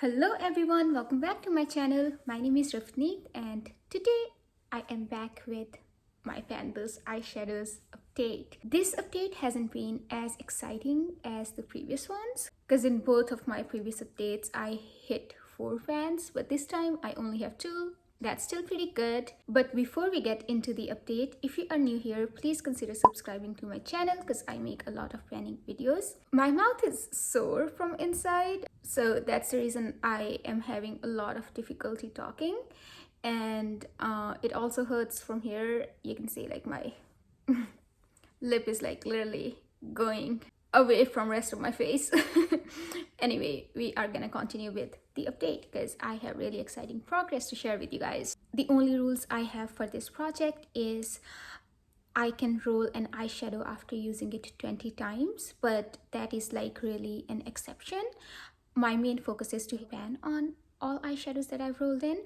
Hello everyone, welcome back to my channel. My name is Rafneet and today I am back with my Pandas Eyeshadows update. This update hasn't been as exciting as the previous ones because in both of my previous updates I hit 4 fans, but this time I only have 2. That's still pretty good. But before we get into the update, if you are new here, please consider subscribing to my channel because I make a lot of panning videos. My mouth is sore from inside, so that's the reason I am having a lot of difficulty talking. And it also hurts from here. You can see like my lip is like literally going away from rest of my face. Anyway, we are gonna continue with the update because I have really exciting progress to share with you guys. The only rules I have for this project is I can roll an eyeshadow after using it 20 times, but that is like really an exception. My main focus is to pan on all eyeshadows that I've rolled in,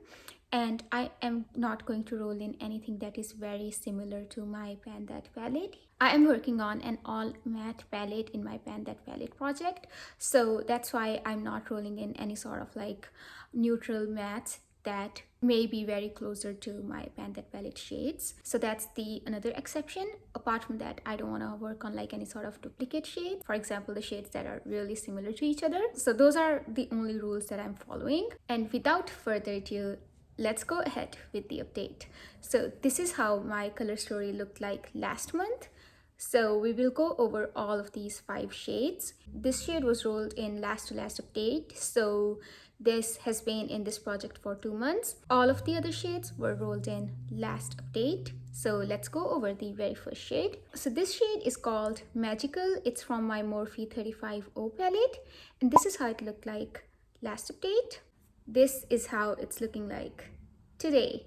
and I am not going to roll in anything that is very similar to my Pan That palette. I am working on an all matte palette in my Pan That palette project, so that's why I'm not rolling in any sort of like neutral mattes that may be very closer to my Pan That palette shades. So that's the another exception. Apart from that, I don't want to work on like any sort of duplicate shade. For example, the shades that are really similar to each other. So those are the only rules that I'm following. And without further ado, let's go ahead with the update. So this is how my color story looked like last month. So we will go over all of these 5 shades. This shade was rolled in last to last update, so this has been in this project for 2 months. All of the other shades were rolled in last update. So let's go over the very first shade. So this shade is called Magical. It's from my Morphe 35O palette, and this is how it looked like last update. This is how it's looking like today.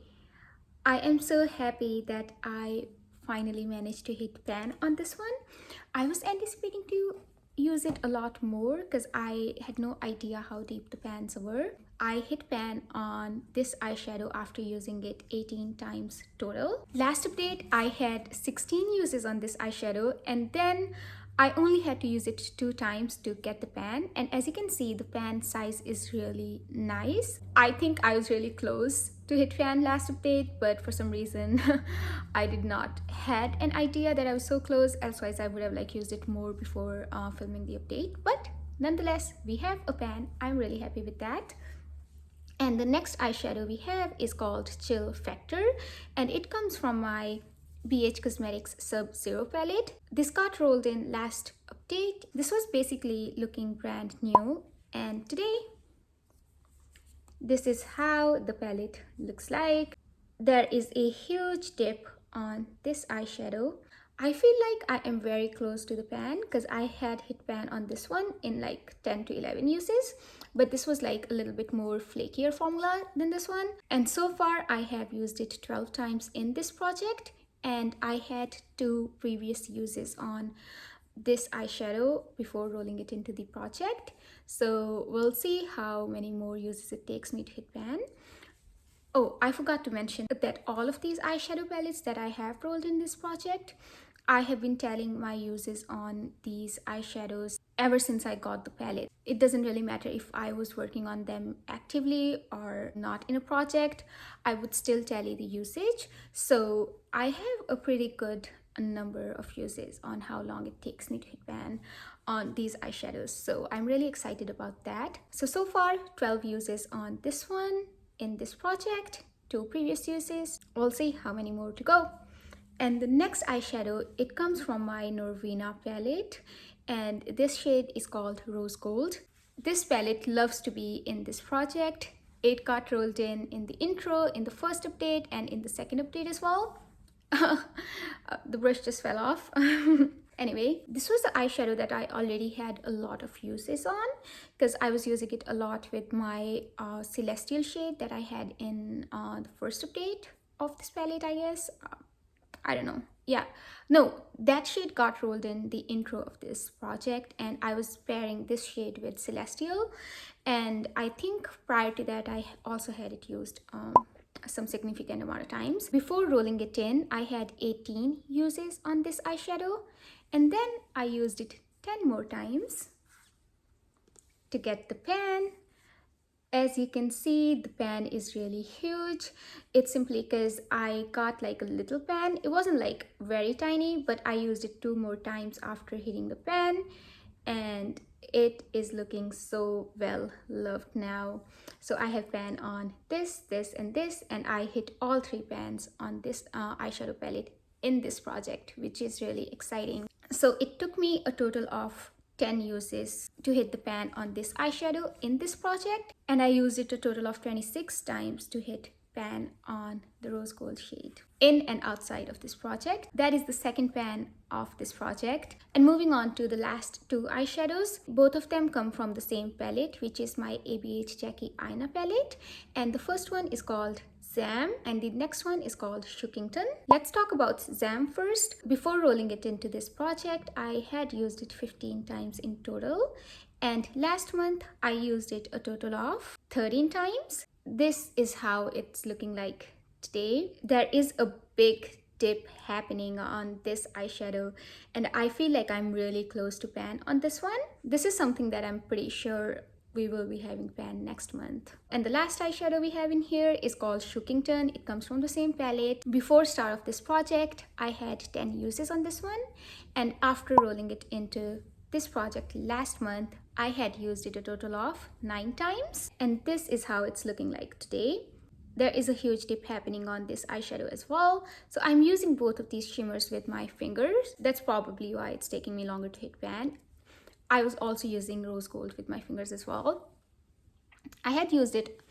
I am so happy that I finally managed to hit pan on this one. I was anticipating to use it a lot more because I had no idea how deep the pans were. I hit pan on this eyeshadow after using it 18 times total. Last update, I had 16 uses on this eyeshadow, and then I only had to use it 2 times to get the pan, and as you can see, the pan size is really nice. I think I was really close to hit pan last update, but for some reason I did not had an idea that I was so close. Otherwise I would have like used it more before filming the update, but nonetheless we have a pan. I'm really happy with that. And the next eyeshadow we have is called Chill Factor, and it comes from my BH Cosmetics Sub-Zero palette. This got rolled in last update. This was basically looking brand new, and today this is how the palette looks like. There is a huge dip on this eyeshadow. I feel like I am very close to the pan because I had hit pan on this one in like 10 to 11 uses, but this was like a little bit more flakier formula than this one. And so far I have used it 12 times in this project, and I had 2 previous uses on this eyeshadow before rolling it into the project. So we'll see how many more uses it takes me to hit pan. Oh, I forgot to mention that all of these eyeshadow palettes that I have rolled in this project, I have been telling my uses on these eyeshadows ever since I got the palette. It doesn't really matter if I was working on them actively or not in a project, I would still tell you the usage. So I have a pretty good number of uses on how long it takes me to hit pan on these eyeshadows. So I'm really excited about that. So far 12 uses on this one in this project, 2 previous uses. We'll see how many more to go. And the next eyeshadow, it comes from my Norvina palette, and this shade is called Rose Gold. This palette loves to be in this project. It got rolled in the intro, in the first update, and in the second update as well. The brush just fell off. Anyway, this was the eyeshadow that I already had a lot of uses on because I was using it a lot with my Celestial shade that I had in the first update of this palette, I guess. I don't know. Yeah, no, that shade got rolled in the intro of this project, and I was pairing this shade with Celestial, and I think prior to that I also had it used some significant amount of times. Before rolling it in, I had 18 uses on this eyeshadow, and then I used it 10 more times to get the pan, As you can see, the pan is really huge. It's simply because I got like a little pan. It wasn't like very tiny, but I used it 2 more times after hitting the pan, and it is looking so well loved now. So I have pan on this, this, and this, and I hit all 3 pans on this eyeshadow palette in this project, which is really exciting. So it took me a total of 10 uses to hit the pan on this eyeshadow in this project, and I used it a total of 26 times to hit pan on the rose gold shade in and outside of this project. That is the second pan of this project. And moving on to the last 2 eyeshadows, both of them come from the same palette, which is my ABH Jackie Aina palette, and the first one is called Zam and the next one is called Shookington. Let's talk about Zam first. Before rolling it into this project, I had used it 15 times in total, and last month I used it a total of 13 times. This is how it's looking like today. There is a big dip happening on this eyeshadow, and I feel like I'm really close to pan on this one. This is something that I'm pretty sure we will be having pan next month. And the last eyeshadow we have in here is called Shookington. It comes from the same palette. Before start of this project, I had 10 uses on this one, and after rolling it into this project last month, I had used it a total of 9 times, and this is how it's looking like today. There is a huge dip happening on this eyeshadow as well, so I'm using both of these shimmers with my fingers. That's probably why it's taking me longer to hit pan. I was also using rose gold with my fingers as well. I had used it,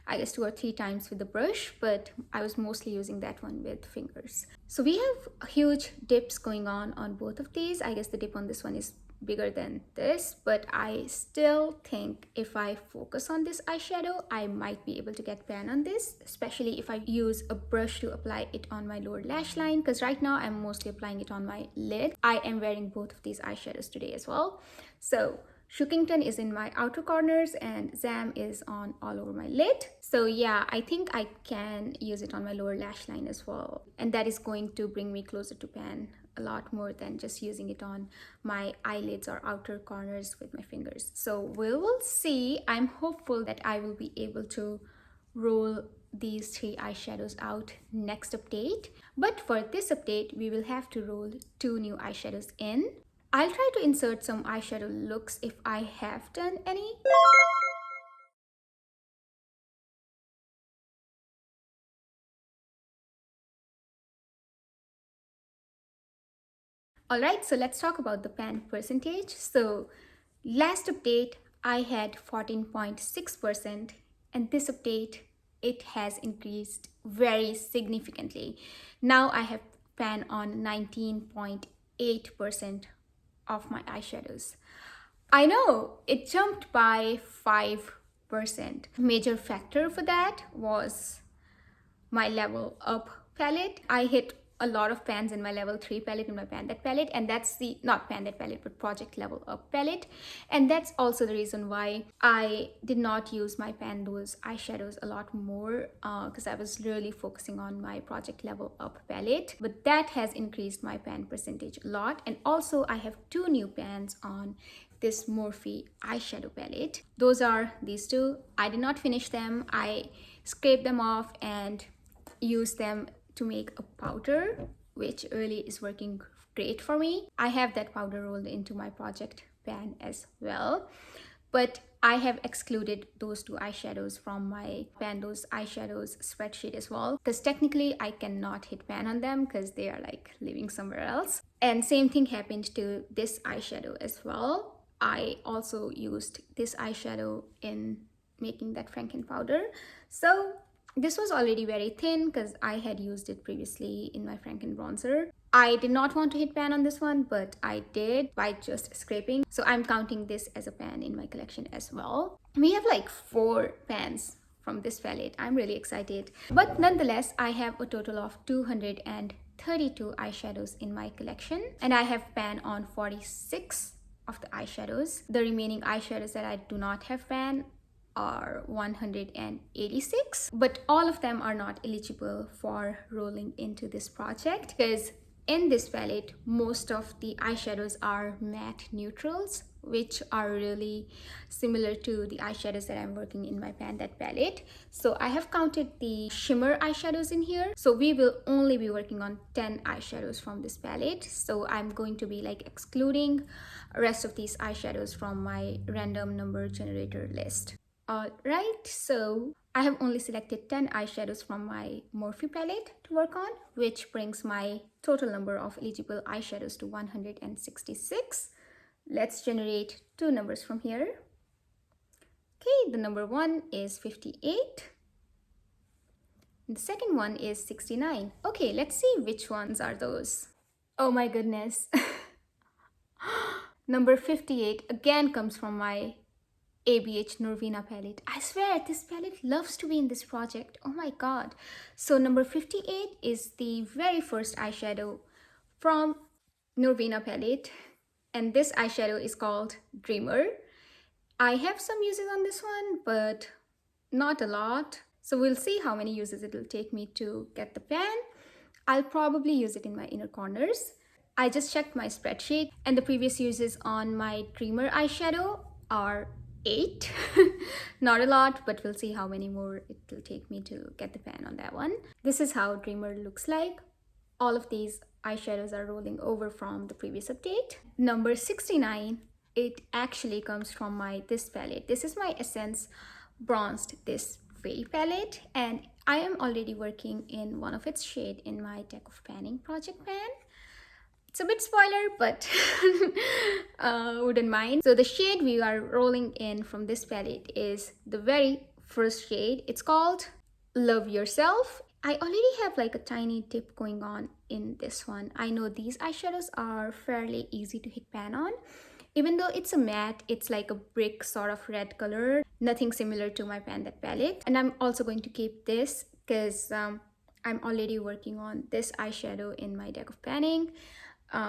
I guess, 2 or 3 times with the brush, but I was mostly using that one with fingers. So we have huge dips going on both of these. I guess the dip on this one is bigger than this, but I still think if I focus on this eyeshadow, I might be able to get pan on this, especially if I use a brush to apply it on my lower lash line, because right now I'm mostly applying it on my lid. I am wearing both of these eyeshadows today as well. So Shookington is in my outer corners and Zam is on all over my lid. So yeah, I think I can use it on my lower lash line as well, and that is going to bring me closer to pan a lot more than just using it on my eyelids or outer corners with my fingers. So we will see. I'm hopeful that I will be able to roll these 3 eyeshadows out next update, but for this update we will have to roll 2 new eyeshadows in. I'll try to insert some eyeshadow looks if I have done any. Alright, so let's talk about the pan percentage. So last update I had 14.6%, and this update it has increased very significantly. Now I have pan on 19.8% of my eyeshadows. I know it jumped by 5%. Major factor for that was my level up palette. I hit a lot of pans in my level 3 palette, in my pan that palette, and that's the not pan that palette but project level up palette, and that's also the reason why I did not use my pan those eyeshadows a lot more, because I was really focusing on my project level up palette. But that has increased my pan percentage a lot, and also I have 2 new pans on this Morphe eyeshadow palette. Those are these 2. I did not finish them. I scraped them off and use them to make a powder, which really is working great for me. I have that powder rolled into my project pan as well, but I have excluded those 2 eyeshadows from my pan those eyeshadows spreadsheet as well, because technically I cannot hit pan on them because they are like living somewhere else. And same thing happened to this eyeshadow as well. I also used this eyeshadow in making that Franken powder. So this was already very thin because I had used it previously in my Franken bronzer. I did not want to hit pan on this one, but I did by just scraping. So I'm counting this as a pan in my collection as well. We have like 4 pans from this palette. I'm really excited. But nonetheless, I have a total of 232 eyeshadows in my collection, and I have pan on 46 of the eyeshadows. The remaining eyeshadows that I do not have pan are 186, but all of them are not eligible for rolling into this project because in this palette most of the eyeshadows are matte neutrals, which are really similar to the eyeshadows that I'm working in my pan that palette. So I have counted the shimmer eyeshadows in here. So we will only be working on 10 eyeshadows from this palette. So I'm going to be like excluding rest of these eyeshadows from my random number generator list. Alright, so I have only selected 10 eyeshadows from my Morphe palette to work on, which brings my total number of eligible eyeshadows to 166. Let's generate two numbers from here. Okay, the number one is 58. And the second one is 69. Okay, let's see which ones are those. Oh my goodness. Number 58 again comes from my ABH Norvina palette. I swear this palette loves to be in this project. Oh my god. So number 58 is the very first eyeshadow from Norvina palette, and this eyeshadow is called Dreamer. I have some uses on this one, but not a lot. So we'll see how many uses it will take me to get the pan. I'll probably use it in my inner corners. I just checked my spreadsheet and the previous uses on my Dreamer eyeshadow are 8. Not a lot, but we'll see how many more it will take me to get the pan on that one. This is how Dreamer looks like. All of these eyeshadows are rolling over from the previous update. Number 69, it actually comes from this palette. This is my Essence Bronzed This Way palette, and I am already working in one of its shade in my Deck of Panning project pan. It's a bit spoiler, but wouldn't mind. So the shade we are rolling in from this palette is the very first shade. It's called Love Yourself. I already have like a tiny dip going on in this one. I know these eyeshadows are fairly easy to hit pan on. Even though it's a matte, it's like a brick sort of red color. Nothing similar to my Pan That palette. And I'm also going to keep this because I'm already working on this eyeshadow in my Deck of Panning.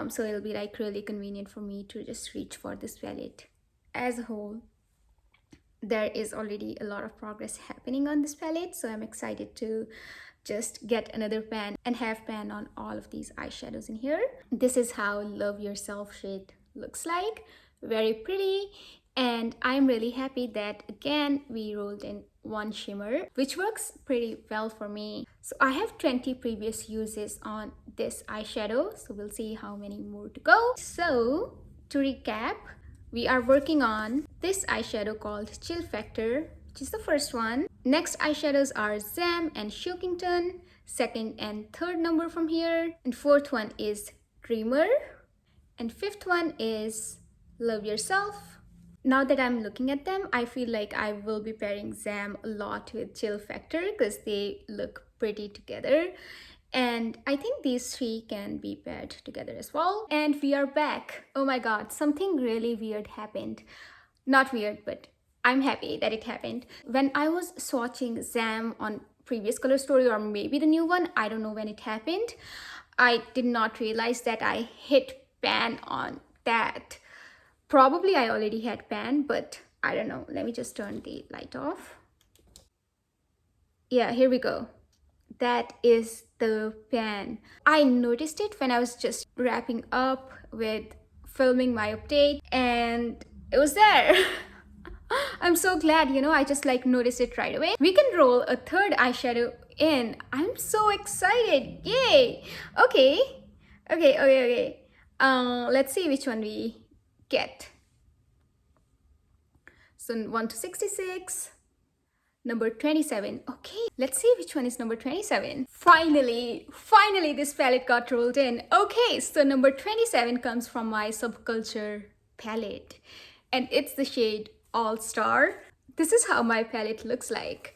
So it'll be like really convenient for me to just reach for this palette. As a whole, there is already a lot of progress happening on this palette, so I'm excited to just get another pan and have pan on all of these eyeshadows in here. This is how Love Yourself shade looks like. Very pretty, and I'm really happy that again we rolled in one shimmer, which works pretty well for me. So I have 20 previous uses on this eyeshadow, so we'll see how many more to go. So to recap, we are working on this eyeshadow called Chill Factor, which is the first one. Next eyeshadows are Zam and Shookington, second and third number from here, and fourth one is Dreamer, and fifth one is Love Yourself. Now that I'm looking at them, I feel like I will be pairing Zam a lot with Chill Factor because they look pretty together. And I think these three can be paired together as well. And we are back. Oh my god, something really weird happened. Not weird, but I'm happy that it happened. When I was swatching Zam on previous color story, or maybe the new one, I don't know when it happened, I did not realize that I hit pan on that. Probably I already had pan, but I don't know. Let me just turn the light off. Yeah, here we go. That is the pan. I noticed it when I was just wrapping up with filming my update, and it was there. I'm so glad, I just like noticed it right away. We can roll a third eyeshadow in. I'm so excited. Yay. Okay. Let's see which one we get. So 1 to 66, number 27. Okay, let's see which one is number 27. Finally this palette got rolled in. Okay, so number 27 comes from my Subculture palette, and it's the shade All Star. This is how my palette looks like.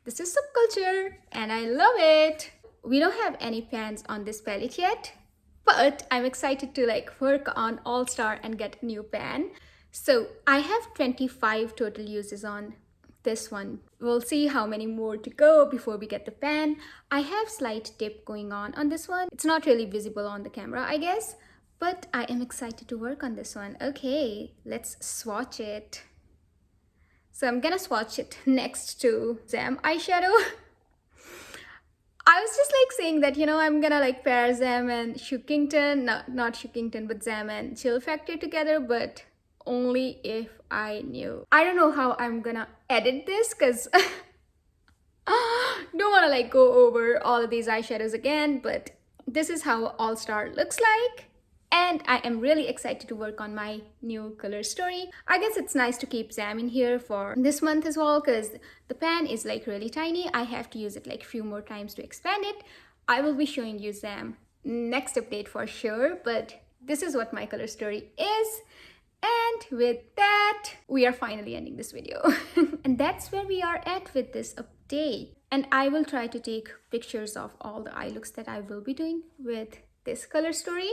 This is Subculture and I love it. We don't have any pans on this palette yet, but I'm excited to like work on All Star and get a new pan. So I have 25 total uses on this one. We'll see how many more to go before we get the pan. I have slight dip going on this one. It's not really visible on the camera, I guess, but I am excited to work on this one. Okay, let's swatch it. So I'm gonna swatch it next to Zam eyeshadow. I was just like saying that, I'm gonna like pair Zam and Shookington, no, not Shookington, but Zam and Chill Factor together, but Only if I knew. I don't know how I'm gonna edit this because don't want to like go over all of these eyeshadows again, but this is how All Star looks like. And I am really excited to work on my new color story. I guess it's nice to keep Zam in here for this month as well because the pan is like really tiny. I have to use it like few more times to expand it. I will be showing you Zam next update for sure, but this is what my color story is. And with that, we are finally ending this video. And that's where we are at with this update. And I will try to take pictures of all the eye looks that I will be doing with this color story.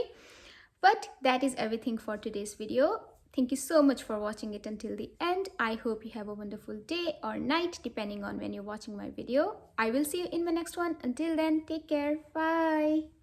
But that is everything for today's video. Thank you so much for watching it until the end. I hope you have a wonderful day or night, depending on when you're watching my video. I will see you in my next one. Until then, take care. Bye.